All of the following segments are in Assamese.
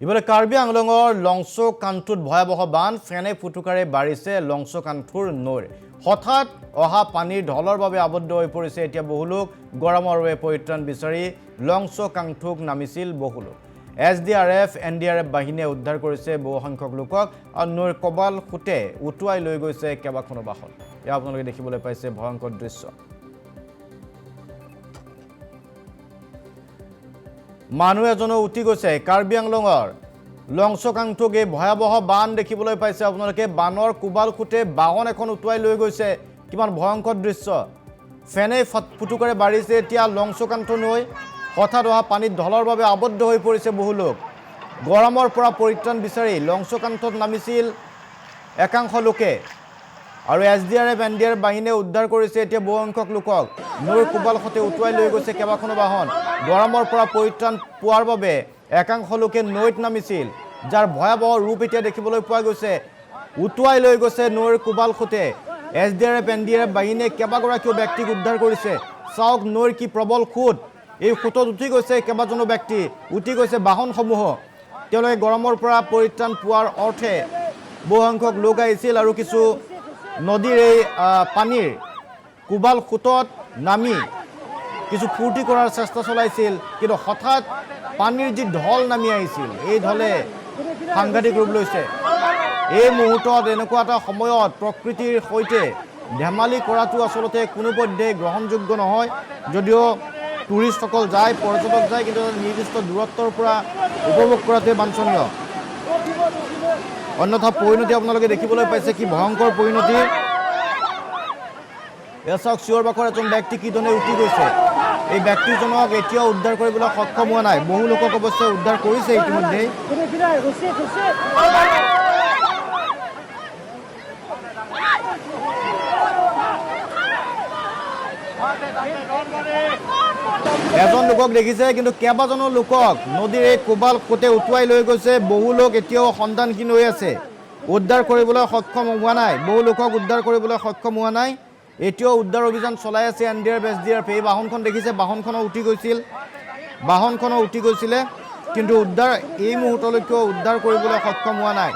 ইফালে কাৰ্বি আংলঙৰ লংচকান্থুত ভয়াবহ বান ফেনে ফুটুকাৰে বাঢ়িছে লংচকান্থুৰ নৈৰ হঠাৎ অহা পানীৰ ঢলৰ বাবে আবদ্ধ হৈ পৰিছে এতিয়া বহু লোক গৰমৰ বাবে পৰিত্ৰাণ বিচাৰি লংচকান্থুক নামিছিল বহু লোক SDRF NDRF বাহিনীয়ে উদ্ধাৰ কৰিছে বহু সংখ্যক লোকক আৰু নৈৰ কবাল খুঁটে উটুৱাই লৈ গৈছে কেইবাখনো বাহন এয়া আপোনালোকে দেখিবলৈ পাইছে ভয়ংকৰ দৃশ্য মানুহ এজনো উঠি গৈছে কাৰ্বি আংলঙৰ লংচকান্থুক এই ভয়াবহ বান দেখিবলৈ পাইছে আপোনালোকে বানৰ কুবাল খুঁটে বাহন এখন উটুৱাই লৈ গৈছে কিমান ভয়ংকৰ দৃশ্য ফেনে ফুটুকাৰে বাঢ়িছে এতিয়া লংচকান্থু নৈ হঠাৎ অহা পানীত ঢলৰ বাবে আবদ্ধ হৈ পৰিছে বহু লোক গৰমৰ পৰা পৰিত্ৰাণ বিচাৰি লংচকান্থুত নামিছিল একাংশ লোকে আৰু SDRF NDRF বাহিনীয়ে উদ্ধাৰ কৰিছে এতিয়া বহু সংখ্যক লোকক নৈৰ কুবাল খুঁটে উটুৱাই লৈ গৈছে কেইবাখনো বাহন গৰমৰ পৰা পৰিত্ৰাণ পোৱাৰ বাবে একাংশ লোকে নৈত নামিছিল যাৰ ভয়াবহ ৰূপ এতিয়া দেখিবলৈ পোৱা গৈছে উটুৱাই লৈ গৈছে নৈৰ কুবাল খুঁটে SDRF NDRF বাহিনীয়ে কেইবাগৰাকীও ব্যক্তিক উদ্ধাৰ কৰিছে চাওক নৈৰ কি প্ৰবল খুঁট এই খুঁটত উঠি গৈছে কেইবাজনো ব্যক্তি উঠি গৈছে বাহনসমূহ তেওঁলোকে গৰমৰ পৰা পৰিত্ৰাণ পোৱাৰ অৰ্থে বহু সংখ্যক লোক আহিছিল আৰু কিছু নদীৰ এই পানীৰ কুবাল খুঁটত নামি কিছু ফূৰ্তি কৰাৰ চেষ্টা চলাইছিল কিন্তু হঠাৎ পানীৰ যি ঢল নামি আহিছিল এই ঢলে সাংঘাতিক ৰূপ লৈছে এই মুহূৰ্তত এনেকুৱা এটা সময়ত প্ৰকৃতিৰ সৈতে ধেমালি কৰাটো আচলতে কোনোপধ্যে গ্ৰহণযোগ্য নহয় যদিও টুৰিষ্টসকল যায় পৰ্যটক যায় কিন্তু নিৰ্দিষ্ট দূৰত্বৰ পৰা উপভোগ কৰাটোৱে বাঞ্ছনীয় অন্যথা পৰিণতি আপোনালোকে দেখিবলৈ পাইছে কি ভয়ংকৰ পৰিণতি এয়া চাওক চিঞৰ বাখৰ এজন ব্যক্তি কিধৰণে উঠি গৈছে এই ব্যক্তিজনক এতিয়াও উদ্ধাৰ কৰিবলৈ সক্ষম হোৱা নাই বহু লোকক অৱশ্যে উদ্ধাৰ কৰিছে ইতিমধ্যে এজন লোকক দেখিছে কিন্তু কেইবাজনো লোকক নদীৰ এই কোবাল খুঁটে উটুৱাই লৈ গৈছে বহু লোক এতিয়াও সন্ধানহীন হৈ আছে উদ্ধাৰ কৰিবলৈ সক্ষম হোৱা নাই বহু লোকক উদ্ধাৰ কৰিবলৈ সক্ষম হোৱা নাই এতিয়াও উদ্ধাৰ অভিযান চলাই আছে NDRF SDRF এই বাহনখন দেখিছে বাহনখনো উঠি গৈছিলে কিন্তু উদ্ধাৰ এই মুহূৰ্তলৈকে উদ্ধাৰ কৰিবলৈ সক্ষম হোৱা নাই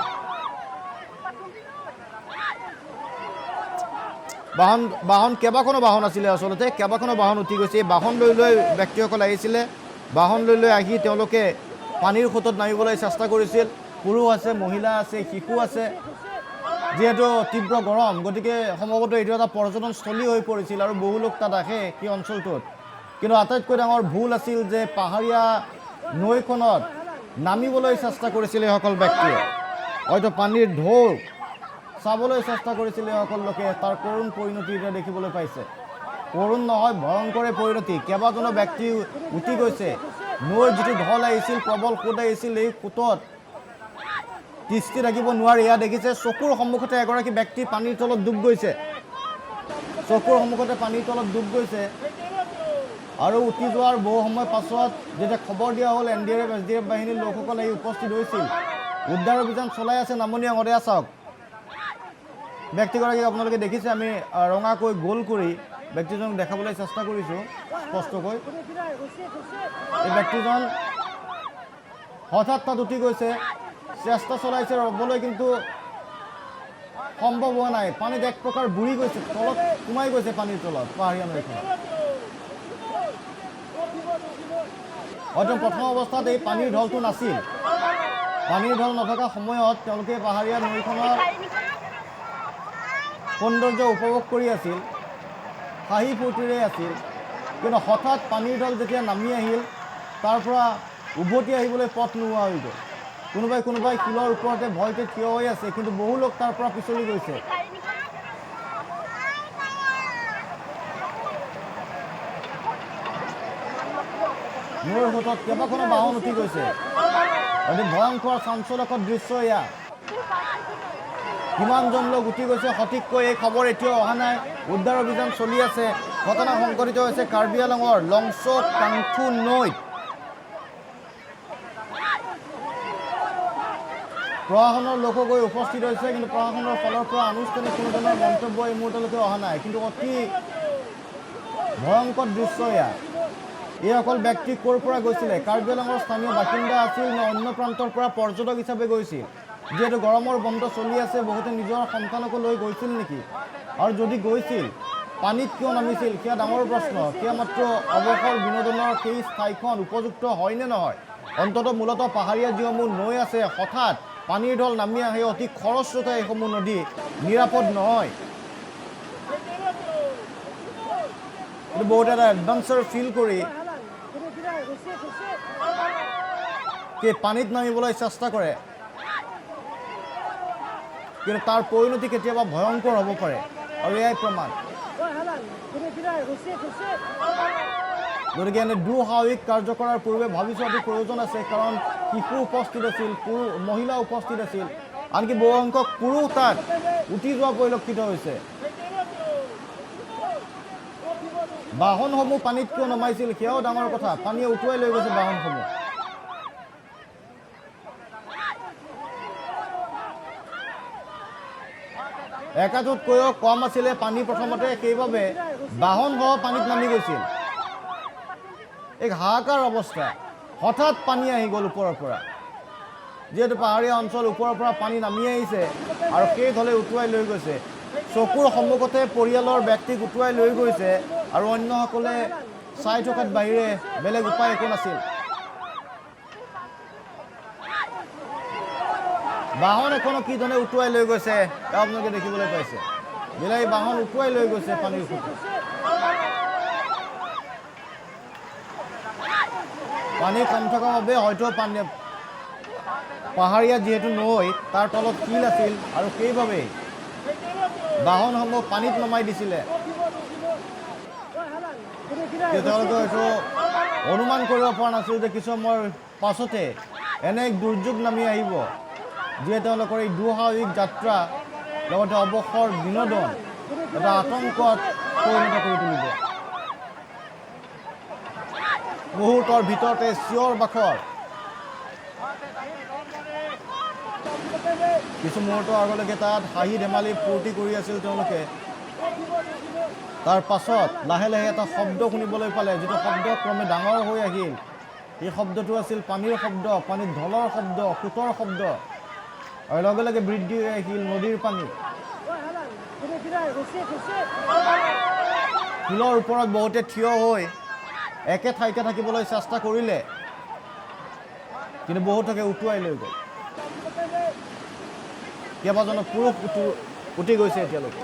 বাহন কেইবাখনো বাহন আছিলে আচলতে কেইবাখনো বাহন উঠি গৈছে এই বাহন লৈ ব্যক্তিসকল আহিছিলে বাহন লৈ আহি তেওঁলোকে পানীৰ খুঁটত নামিবলৈ চেষ্টা কৰিছিল পুৰুষ আছে মহিলা আছে শিশু আছে যিহেতু তীব্ৰ গৰম গতিকে সম্ভৱতঃ এইটো এটা পৰ্যটনস্থলী হৈ পৰিছিল আৰু বহু লোক তাত আহে সেই অঞ্চলটোত কিন্তু আটাইতকৈ ডাঙৰ ভুল আছিল যে পাহাৰীয়া নৈখনত নামিবলৈ চেষ্টা কৰিছিল এইসকল ব্যক্তিয়ে হয়তো পানীৰ ঢৌ চাবলৈ চেষ্টা কৰিছিল এইসকল লোকে তাৰ কৰুণ পৰিণতি এতিয়া দেখিবলৈ পাইছে কৰুণ নহয় ভয়ংকৰে পৰিণতি কেইবাজনো ব্যক্তি উঠি গৈছে নৈৰ যিটো ঢল আহিছিল প্ৰবল খুঁট আহিছিল এই খুঁটত তিষ্ঠি থাকিব নোৱাৰি এয়া দেখিছে চকুৰ সন্মুখতে এগৰাকী ব্যক্তি পানীৰ তলত ডুব গৈছে আৰু উঠি যোৱাৰ বহু সময় পাছত যেতিয়া খবৰ দিয়া হ'ল NDRF SDRF বাহিনীৰ লোকসকল আহি উপস্থিত হৈছিল উদ্ধাৰ অভিযান চলাই আছে নামনি অংগীয়া চাওক ব্যক্তিগৰাকীক আপোনালোকে দেখিছে আমি ৰঙাকৈ গোল কৰি ব্যক্তিজনক দেখাবলৈ চেষ্টা কৰিছোঁ স্পষ্টকৈ এই ব্যক্তিজন হঠাৎ তাত উঠি গৈছে চেষ্টা চলাইছে ৰ'বলৈ কিন্তু সম্ভৱ হোৱা নাই পানীত এক প্ৰকাৰ বুৰি গৈছে তলত সোমাই গৈছে পানীৰ তলত পাহাৰীয়া নৈখনত হয়তো প্ৰথম অৱস্থাত এই পানীৰ ঢলটো নাছিল পানীৰ ঢল নথকা সময়ত তেওঁলোকে পাহাৰীয়া নৈখনৰ সৌন্দৰ্য উপভোগ কৰি আছিল হাঁহি ফূৰ্তিৰে আছিল কিন্তু হঠাৎ পানীৰ ঢল যেতিয়া নামি আহিল তাৰ পৰা উভতি আহিবলৈ পথ নোহোৱা হৈ গ'ল কোনোবাই শিলৰ ওপৰতে ভয়তে থিয় হৈ আছে কিন্তু বহু লোক তাৰ পৰা পিছলি গৈছে নৈৰ সোঁতত কেইবাখনো বাহন উঠি গৈছে অতি ভয়ংকৰ চাঞ্চল্যকৰ দৃশ্য এয়া কিমানজন লোক উঠি গৈছে সঠিককৈ এই খবৰ এতিয়াও অহা নাই উদ্ধাৰ অভিযান চলি আছে ঘটনা সংঘটিত হৈছে কাৰ্বি আংলঙৰ লংচকান্থু নৈত প্ৰশাসনৰ লোক গৈ উপস্থিত হৈছে কিন্তু প্ৰশাসনৰ ফালৰ পৰা আনুষ্ঠানিক কোনো ধৰণৰ মন্তব্য এই মুহূৰ্তলৈকে অহা নাই কিন্তু অতি ভয়ংকৰ দৃশ্য এয়া এই অকল ব্যক্তি ক'ৰ পৰা গৈছিলে কাৰ্বি আংলঙৰ স্থানীয় বাসিন্দা আছিল নে অন্য প্ৰান্তৰ পৰা পৰ্যটক হিচাপে গৈছিল যিহেতু গৰমৰ বন্ধ চলি আছে বহুতে নিজৰ সন্তানকো লৈ গৈছিল নেকি আৰু যদি গৈছিল পানীত কিয় নামিছিল সেয়া ডাঙৰ প্ৰশ্ন সেয়া মাত্ৰ অৱসৰ বিনোদনৰ সেই ঠাইখন উপযুক্ত হয় নে নহয় অন্ততঃ মূলতঃ পাহাৰীয়া যিসমূহ নৈ আছে হঠাৎ পানীৰ ঢল নামি আহে অতি খৰস্ৰোতা এইসমূহ নদী নিৰাপদ নহয় কিন্তু বহুত এটা এডভেঞ্চাৰ ফিল কৰি পানীত নামিবলৈ চেষ্টা কৰে কিন্তু তাৰ পৰিণতি কেতিয়াবা ভয়ংকৰ হ'ব পাৰে আৰু এয়াই প্ৰমাণ গতিকে এনে দুঃসাহসিক কাৰ্য কৰাৰ পূৰ্বে ভাবি চোৱাটো প্ৰয়োজন আছে কাৰণ শিশু উপস্থিত আছিল মহিলা উপস্থিত আছিল আনকি বহু সংখ্যক পুৰুষ তাত উটি যোৱা পৰিলক্ষিত হৈছে বাহনসমূহ পানীত কিয় নমাইছিল সেয়াও ডাঙৰ কথা পানীয়ে উটুৱাই লৈ গৈছে বাহনসমূহ একাজতকৈও কম আছিলে পানী প্ৰথমতে সেইবাবে বাহনসহ পানীত নামি গৈছিল এক হাহাকাৰ অৱস্থা হঠাৎ পানী আহি গ'ল ওপৰৰ পৰা যিহেতু পাহাৰীয়া অঞ্চল ওপৰৰ পৰা পানী নামি আহিছে আৰু সেই ঢলে উটুৱাই লৈ গৈছে চকুৰ সন্মুখতে পৰিয়ালৰ ব্যক্তিক উটুৱাই লৈ গৈছে আৰু অন্যসকলে চাই থকাত বাহিৰে বেলেগ উপায় একো নাছিল বাহন এখনো কি ধৰণে উটুৱাই লৈ গৈছে আপোনালোকে দেখিবলৈ পাইছে বিলাহী বাহন উটুৱাই লৈ গৈছে পানীৰ সুতে পানী কম থকাৰ বাবে হয়তো পাহাৰীয়া যিহেতু নৈ তাৰ তলত শিল আছিল আৰু সেইবাবেই বাহনসমূহ পানীত নমাই দিছিলে তেওঁলোকে হয়তো অনুমান কৰিব পৰা নাছিল যে কিছু সময়ৰ পাছতে এনে এক দুৰ্যোগ নামি আহিব যিয়ে তেওঁলোকৰ এই দুঃসাহসিক যাত্ৰা লগতে অৱসৰ বিনোদন এটা আতংকত পৰিণত কৰি তুলিব মুহূৰ্তৰ ভিতৰতে চিঞৰ বাখৰ কিছু মুহূৰ্তৰ আগলৈকে তাত হাঁহি ধেমালি ফূৰ্তি কৰি আছিল তেওঁলোকে তাৰ পাছত লাহে লাহে এটা শব্দ শুনিবলৈ পালে যিটো শব্দ ক্ৰমে ডাঙৰ হৈ আহিল এই শব্দটো আছিল পানীৰ শব্দ পানীত ঢলৰ শব্দ সোঁতৰ শব্দ আৰু লগে লগে বৃদ্ধি হৈ আহিল নদীৰ পানী শিলৰ ওপৰত বহুতে থিয় হৈ একে ঠাইতে থাকিবলৈ চেষ্টা কৰিলে কিন্তু বহুতকে উটুৱাই লৈ গ'ল কেইবাজনো পুৰুষ উটি গৈছে এতিয়ালৈকে